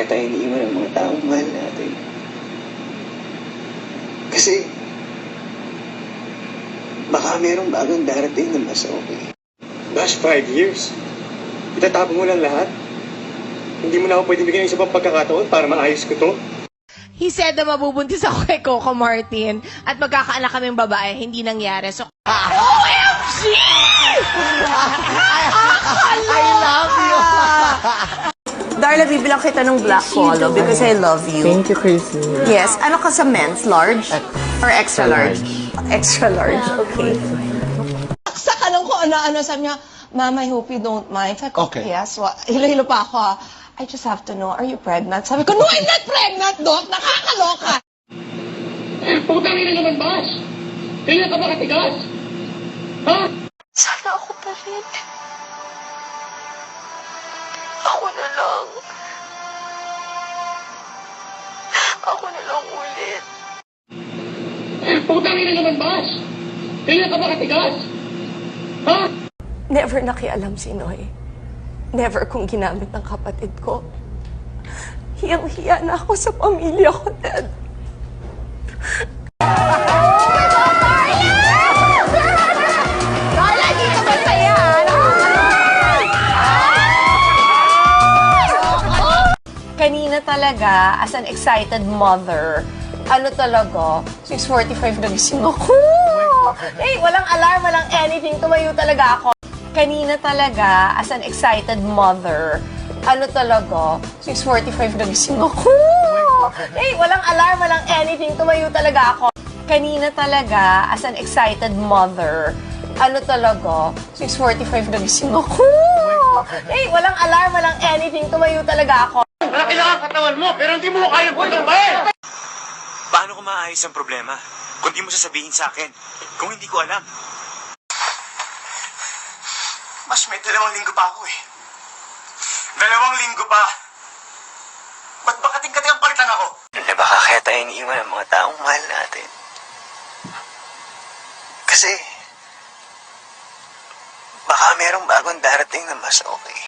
kaya tayo iniiwan ng mga taong mahal natin. Kasi, baka merong bagong darating na mas okay. Gosh, 5 years. Itatapon mo lang lahat? Hindi mo na ako pwede bigyan ng isa pang pagkakataon para maayos ko to? He said na mabubuntis ako kay Coco Martin at magkakaanak kaming babae. Hindi nangyari. So, OMG! I love you! Darla, bibilang kita ng black polo because I love you. Thank you, Chrissy. Yes. Ano ka sa men's? Large? Or extra large? Extra large, okay. sa kanong ko ano-ano, sabi niya, Mom, I hope you don't mind. Sabi ko, Okay. yes. Hilo-hilo pa ako. I just have to know, are you pregnant? Sabi ko, no, I'm not pregnant, Doc. Nakakaloka. Putang ina naman, Bas! Kailan ka ba katigas? Ha? Sana ako pa rin. Ako na lang. Ako na lang ulit. Putang ina naman, Bas! Kailan ka ba katigas? Ha? Never nakialam si Noy. Never kong ginamit ng kapatid ko. Hiyang-hiya na ako sa pamilya ko, Dad. Darla, dito ba saya? Kanina talaga, as an excited mother, ano talaga, 6:45 nagising ako. Walang alarm, walang anything, tumayo talaga ako. Kanina talaga, as an excited mother, ano talaga, 6:45 nagising ako. Walang alarm, walang anything, tumayo talaga ako. Kanina talaga, as an excited mother, ano talaga, 6:45 nagising ako. Walang alarm, walang anything, tumayo talaga ako. Malaki lang ang katawan mo, pero hindi mo kaya pagtambahin! Paano ko maayos ang problema? Kung di mo sasabihin sa akin, kung hindi ko alam. Mas may 2 linggo pa ako eh. 2 linggo pa. Ba't ba kating-kating ang palitan ako? Eh baka kaya tayo iniiwan ng mga taong mahal natin. Kasi, baka merong bagong darating na mas okay.